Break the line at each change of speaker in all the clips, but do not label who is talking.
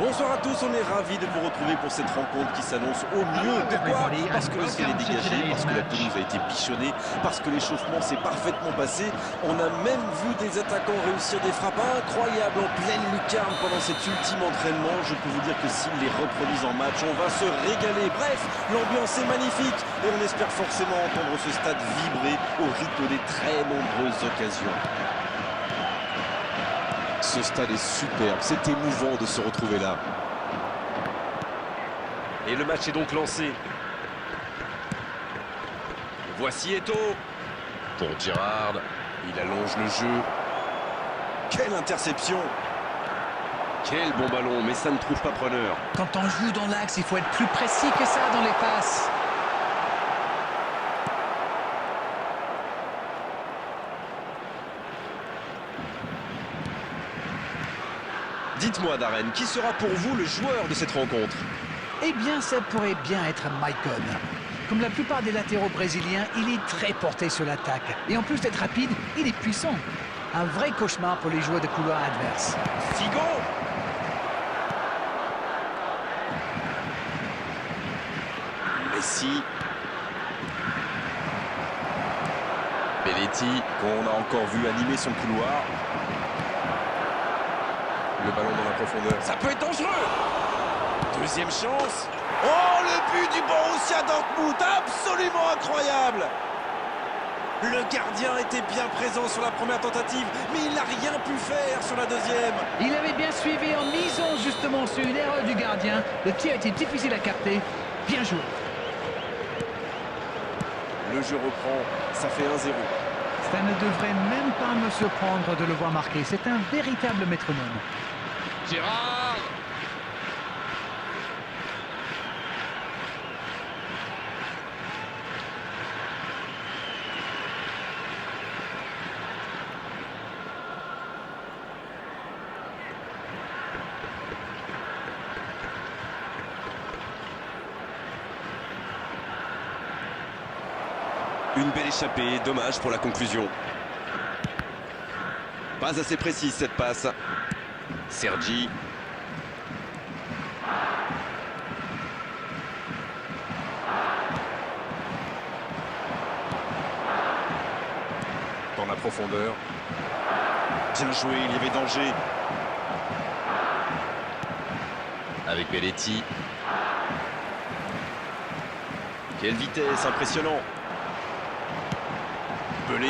Bonsoir à tous, on est ravis de vous retrouver pour cette rencontre qui s'annonce au mieux. Pourquoi? Parce que le ciel est dégagé, parce que la pelouse a été bichonnée, parce que l'échauffement s'est parfaitement passé. On a même vu des attaquants réussir des frappes incroyables en pleine lucarne pendant cet ultime entraînement. Je peux vous dire que s'ils les reproduisent en match, on va se régaler. Bref, l'ambiance est magnifique et on espère forcément entendre ce stade vibrer au rythme des très nombreuses occasions.
Ce stade est superbe, c'est émouvant de se retrouver là.
Et le match est donc lancé. Voici Eto'o.
Pour Gérard, il allonge le jeu.
Quelle interception! Quel bon ballon, mais ça ne trouve pas preneur.
Quand on joue dans l'axe, il faut être plus précis que ça dans les passes.
Dites-moi, Darren, qui sera pour vous le joueur de cette rencontre?
Eh bien, ça pourrait bien être Maicon. Comme la plupart des latéraux brésiliens, il est très porté sur l'attaque. Et en plus d'être rapide, il est puissant. Un vrai cauchemar pour les joueurs de couloir adverses.
Figo! Messi. Belletti, qu'on a encore vu animer son couloir.
Le ballon dans la profondeur.
Ça peut être dangereux! Deuxième chance. Oh, le but du Borussia Dortmund, absolument incroyable! Le gardien était bien présent sur la première tentative, mais il n'a rien pu faire sur la deuxième.
Il avait bien suivi en misant justement sur une erreur du gardien. Le tir était difficile à capter. Bien joué.
Le jeu reprend, ça fait 1-0.
Ça ne devrait même pas me surprendre de le voir marquer. C'est un véritable métronome.
Gérard!
Une belle échappée, dommage pour la conclusion. Pas assez précise cette passe. Sergi.
Dans la profondeur.
Bien joué, il y avait danger.
Avec Belletti.
Quelle vitesse, impressionnant. Pelé.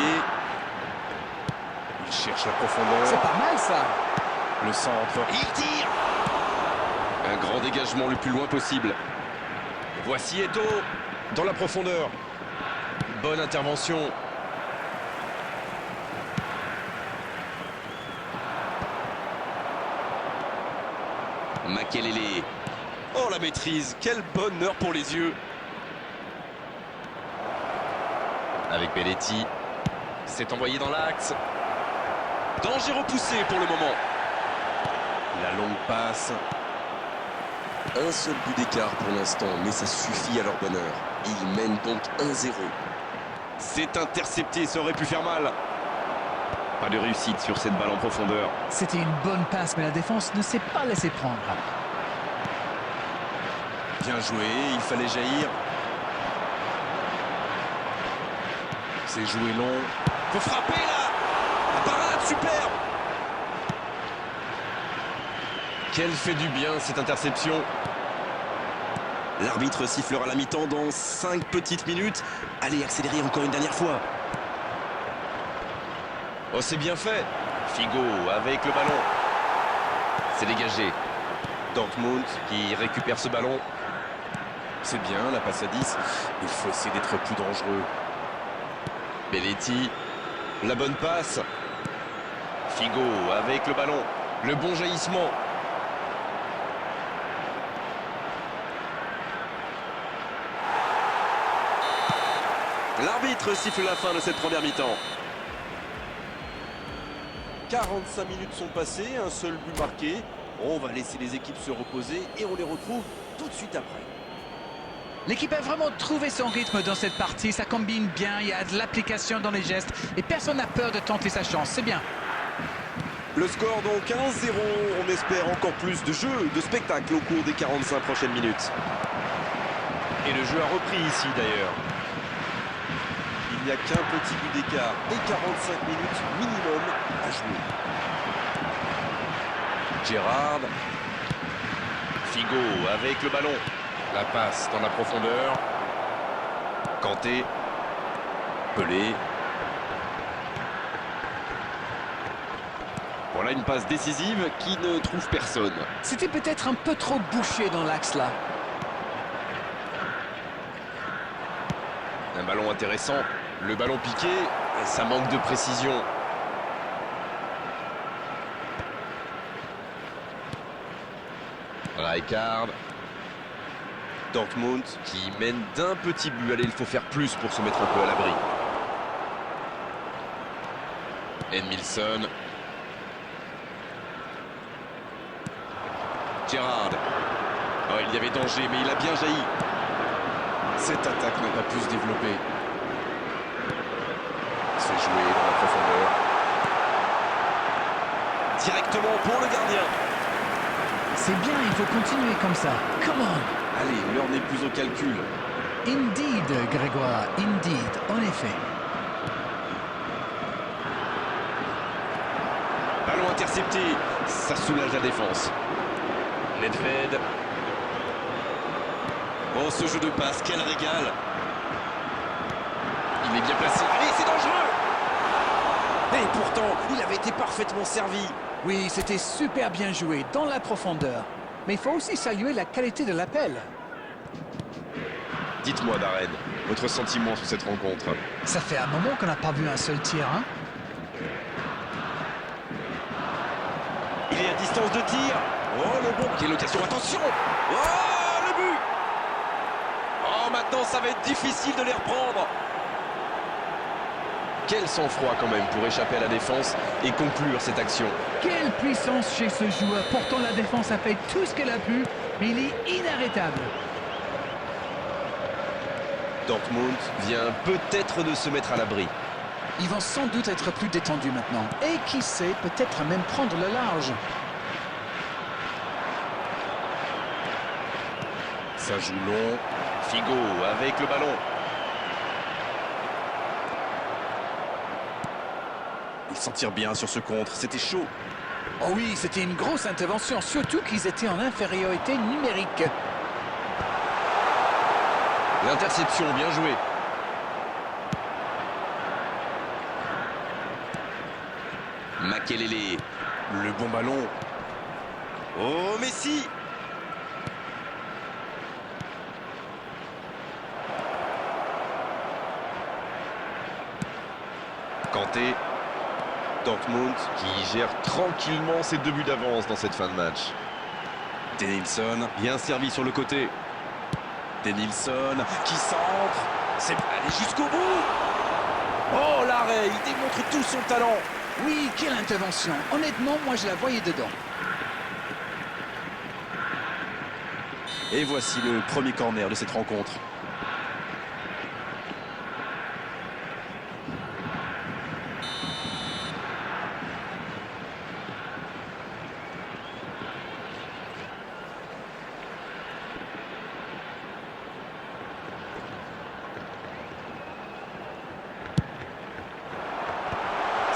Il cherche la profondeur.
C'est pas mal ça.
Le centre.
Il tire. Un grand dégagement le plus loin possible. Voici Eto'o dans la profondeur. Bonne intervention. Makelele. Oh, la maîtrise, quel bonheur pour les yeux.
Avec Belletti.
C'est envoyé dans l'axe. Danger repoussé pour le moment. La longue passe.
Un seul but d'écart pour l'instant, mais ça suffit à leur bonheur. Ils mènent donc 1-0.
C'est intercepté, ça aurait pu faire mal. Pas de réussite sur cette balle en profondeur.
C'était une bonne passe, mais la défense ne s'est pas laissée prendre.
Bien joué, il fallait jaillir. C'est joué long. Faut frapper là. La parade, superbe. Quelle fait du bien cette interception. L'arbitre sifflera la mi-temps dans 5 petites minutes. Allez, accélérez encore une dernière fois. Oh, c'est bien fait. Figo avec le ballon. C'est dégagé. Dortmund qui récupère ce ballon. C'est bien, la passe à 10. Il faut essayer d'être plus dangereux. Belletti. La bonne passe. Figo avec le ballon. Le bon jaillissement. L'arbitre siffle la fin de cette première mi-temps. 45 minutes sont passées, un seul but marqué. On va laisser les équipes se reposer et on les retrouve tout de suite après.
L'équipe a vraiment trouvé son rythme dans cette partie. Ça combine bien, il y a de l'application dans les gestes. Et personne n'a peur de tenter sa chance, c'est bien.
Le score donc 1-0, on espère encore plus de jeu, de spectacle au cours des 45 prochaines minutes. Et le jeu a repris ici d'ailleurs. Il n'y a qu'un petit but d'écart et 45 minutes minimum à jouer. Gérard. Figo avec le ballon. La passe dans la profondeur. Kanté. Pelé. Voilà une passe décisive qui ne trouve personne.
C'était peut-être un peu trop bouché dans l'axe là.
Un ballon intéressant. Le ballon piqué, ça manque de précision. Rijkaard. Dortmund qui mène d'un petit but. Allez, il faut faire plus pour se mettre un peu à l'abri. Edmilson. Gérard. Oh, il y avait danger, mais il a bien jailli. Cette attaque n'a pas pu se développer. Se fait jouer dans la profondeur. Directement pour le gardien.
C'est bien, il faut continuer comme ça. Come on.
Allez, l'heure n'est plus au calcul.
Indeed, Grégoire, indeed, en effet.
Ballon intercepté, ça soulage la défense. Nedved. Oh, ce jeu de passe, quel régal. Il est bien placé. Allez, c'est dangereux. Et pourtant, il avait été parfaitement servi.
Oui, c'était super bien joué, dans la profondeur. Mais il faut aussi saluer la qualité de l'appel.
Dites-moi, Darren, votre sentiment sur cette rencontre.
Ça fait un moment qu'on n'a pas vu un seul tir, hein?
Il est à distance de tir. Oh, le bon. Quelle occasion, attention. Oh, le but. Oh, maintenant, ça va être difficile de les reprendre. Quel sang-froid quand même pour échapper à la défense et conclure cette action.
Quelle puissance chez ce joueur. Pourtant, la défense a fait tout ce qu'elle a pu, mais il est inarrêtable.
Dortmund vient peut-être de se mettre à l'abri.
Ils vont sans doute être plus détendus maintenant. Et qui sait, peut-être même prendre le large.
Ça joue long. Figo avec le ballon. Il s'en tire bien sur ce contre, c'était chaud.
Oh oui, c'était une grosse intervention, surtout qu'ils étaient en infériorité numérique.
L'interception, bien joué. Makelele, le bon ballon. Oh, Messi. Kanté. Dortmund qui gère tranquillement ses 2 buts d'avance dans cette fin de match. Denilson, bien servi sur le côté. Denilson qui centre. C'est allé jusqu'au bout. Oh, l'arrêt, il démontre tout son talent.
Oui, quelle intervention. Honnêtement, moi je la voyais dedans.
Et voici le premier corner de cette rencontre.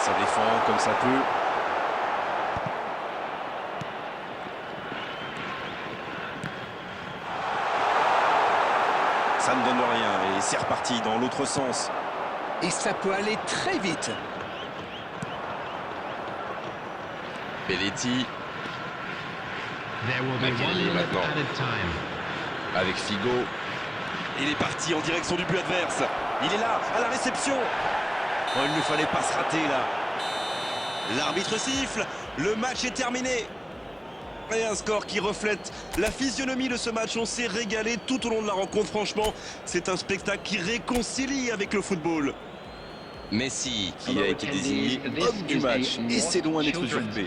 Ça défend comme ça peut. Ça ne donne rien et c'est reparti dans l'autre sens.
Et ça peut aller très vite.
Belletti.
There will be one
Makelele
minute
maintenant.
added time.
Avec Figo. Il est parti en direction du but adverse. Il est là, à la réception. Oh, il ne fallait pas se rater là. L'arbitre siffle. Le match est terminé. Et un score qui reflète la physionomie de ce match. On s'est régalé tout au long de la rencontre. Franchement, c'est un spectacle qui réconcilie avec le football. Messi qui a été désigné homme du match. Et c'est loin d'être usurpé.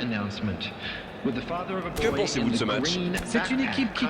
Que pensez-vous de ce match ?
C'est une équipe qui